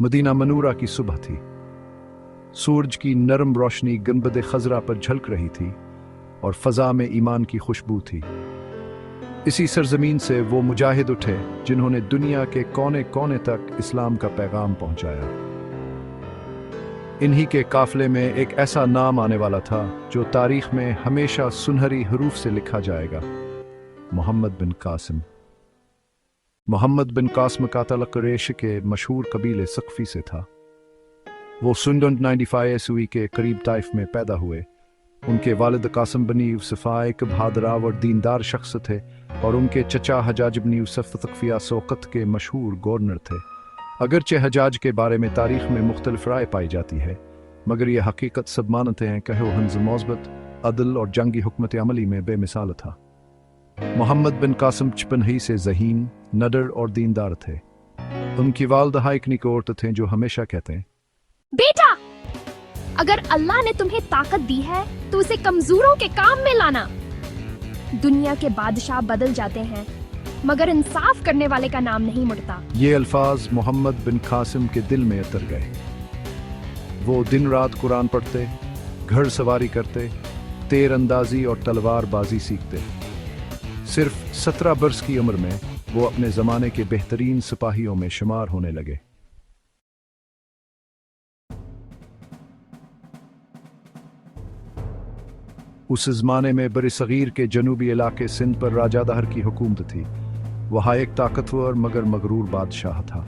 Medina मनूरा की सुबह थी। सूरज की नरम रोशनी गंबद खजरा पर झलक रही थी और फजा में ईमान की खुशबू थी। इसी सरजमीन से वो मुजाहिद उठे जिन्होंने दुनिया के कोने कोने तक इस्लाम का पैगाम पहुंचाया। इन्हीं के काफिले में एक ऐसा नाम आने वाला था जो तारीख में हमेशा सुनहरी हरूफ से लिखा जाएगा, मोहम्मद बिन कासिम। मोहम्मद बिन कासिम का तल्लुक कुरैश के मशहूर कबीले सक़फ़ी से था। वो 95 ईस्वी के करीब ताइफ में पैदा हुए। उनके वालिद कासिम बनी यूसुफ़ा एक बहादुर और दीनदार शख्स थे और उनके चचा हजाज बनी यूसुफ तक़फ़िया सोक़त के मशहूर गवर्नर थे। अगरचे हजाज के बारे में तारीख में मुख्तलिफ राय पाई जाती है, मगर यह हकीकत सब मानते हैं कि वो हंज़ मौज़बत, अदल और जंगी हुकमत अमली में बेमिसाल था। मोहम्मद बिन कासिम बचपन ही से ज़हीन, नडर और दीनदार थे। उनकी वालिदा एक नेक औरत थे जो हमेशा कहते हैं, बेटा, अगर अल्लाह ने तुम्हें ताकत दी है तो उसे कमजोरों के काम में लाना। दुनिया के बादशाह बदल जाते हैं मगर इंसाफ करने वाले का नाम नहीं मुड़ता। ये अल्फाज मोहम्मद बिन कासिम के दिल में उतर गए। वो दिन रात कुरान पढ़ते, घर सवारी करते, तीर अंदाजी और तलवारबाजी सीखते। सिर्फ 17 बरस की उम्र में वो अपने जमाने के बेहतरीन सिपाहियों में शुमार होने लगे। उस ज़माने में बरसगीर के जनूबी इलाके सिंध पर राजा दाहर की हुकूमत थी। वहाँ एक ताकतवर मगर मगरूर बादशाह था।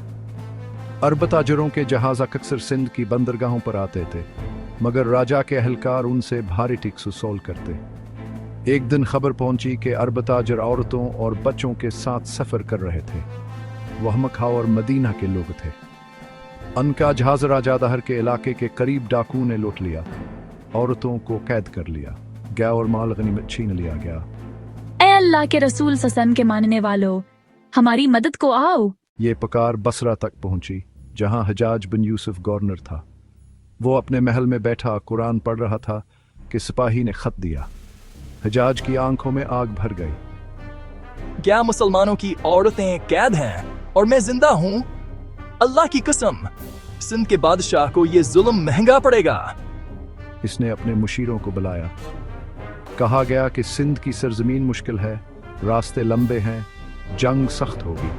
अरब ताजरों के जहाज अक्सर सिंध की बंदरगाहों पर आते थे, मगर राजा के अहलकार उनसे भारी टैक्स वसूल करते। एक दिन खबर पहुंची कि अरब ताजर औरतों और बच्चों के साथ सफ़र कर रहे थे। वह मक्का और मदीना के लोग थे। उनका जहाज राजा दाहर के इलाके के करीब डाकू ने लूट लिया। औरतों को कैद कर लिया गया और माल गनीमत छीन लिया गया। ऐ अल्लाह के रसूल सल्लल्लाहु के मानने वालों, हमारी मदद को आओ। ये पुकार बसरा तक पहुंची, जहां हजाज बिन यूसुफ गवर्नर था। वो अपने महल में बैठा कुरान पढ़ रहा था कि सिपाही ने खत दिया। हजाज की आंखों में आग भर गई। क्या मुसलमानों की औरतें कैद हैं और मैं जिंदा हूँ? अल्लाह की कसम, सिंध के बादशाह को ये जुल्म महंगा पड़ेगा। इसने अपने मुशीरों को बुलाया। कहा गया कि सिंध की सरजमीन मुश्किल है, रास्ते लंबे हैं, जंग सख्त होगी।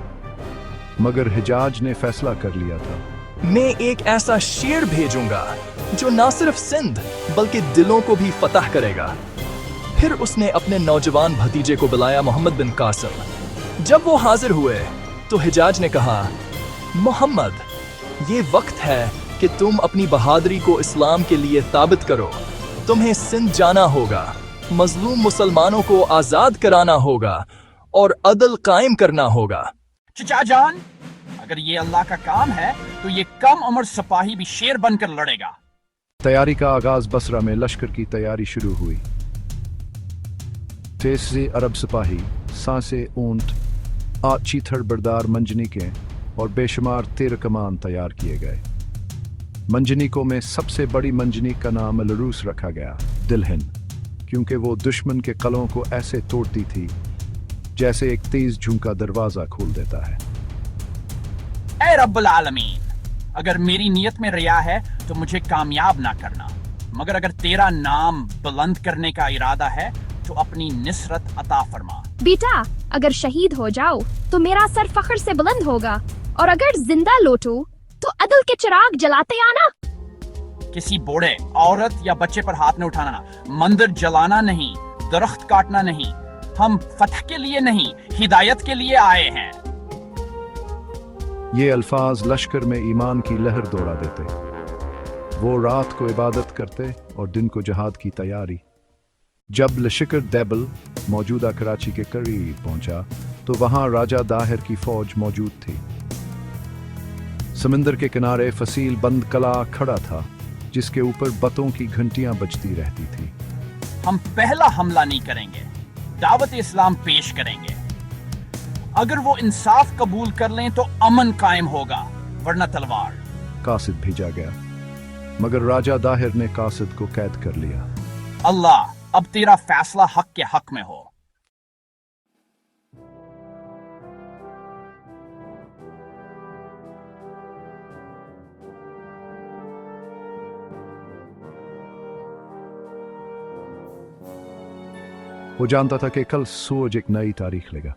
मगर हिजाज ने फैसला कर लिया था, मैं एक ऐसा शेर भेजूंगा जो न सिर्फ सिंध बल्कि दिलों को भी फतह करेगा। फिर उसने अपने नौजवान भतीजे को बुलाया, मोहम्मद बिन कासिम। जब वो हाजिर हुए तो हिजाज ने कहा, मोहम्मद, ये वक्त है कि तुम अपनी बहादुरी को इस्लाम के लिए साबित करो। तुम्हें सिंध जाना होगा, मजलूम मुसलमानों को आजाद कराना होगा और अदल कायम करना होगा। चचा जान, अगर ये अल्लाह का काम है तो ये कम उम्र सिपाही भी शेर बनकर लड़ेगा। तैयारी का आगाज बसरा में लश्कर की तैयारी शुरू हुई। तेज़ अरब सिपाही, सांसे ऊंट, चीथड़ बरदार मंजनीकें और बेशुमार तीर कमान तैयार किए गए। मंजनीकों में सबसे बड़ी मंजनीक का नाम अलरूस रखा गया, दिलहन, क्योंकि वो दुश्मन के कलों को ऐसे तोड़ती थी जैसे एक तेज झुमका दरवाजा खोल देता है। ऐ रब्बुल आलमीन, अगर मेरी नीयत में रिया है तो मुझे कामयाब ना करना, मगर अगर तेरा नाम बुलंद करने का इरादा है तो अपनी निसरत अता फरमा। बेटा, अगर शहीद हो जाओ तो मेरा सर फख्र से बुलंद होगा, और अगर जिंदा लौटूं तो अदल के चिराग जलाते आना। किसी बूढ़े, औरत या बच्चे पर हाथ न उठाना, मंदिर जलाना नहीं, दरख्त काटना नहीं। हम फतह के लिए नहीं, हिदायत के लिए आए हैं। ये अल्फाज लश्कर में ईमान की लहर दौड़ा देते। वो रात को इबादत करते और दिन को जहाद की तैयारी। जब लश्कर दैबल, मौजूदा कराची के करीब पहुंचा तो वहां राजा दाहिर की फौज मौजूद थी। समंदर के किनारे फसील बंद कला खड़ा था, जिसके ऊपर बतों की घंटियां बजती रहती थी। हम पहला हमला नहीं करेंगे, दावत इस्लाम पेश करेंगे। अगर वो इंसाफ कबूल कर लें तो अमन कायम होगा, वरना तलवार। कासिद भेजा गया, मगर राजा दाहिर ने कासिद को कैद कर लिया। अल्लाह, अब तेरा फैसला हक के हक में हो। वो जानता था कि कल सूरज एक नई तारीख लेगा।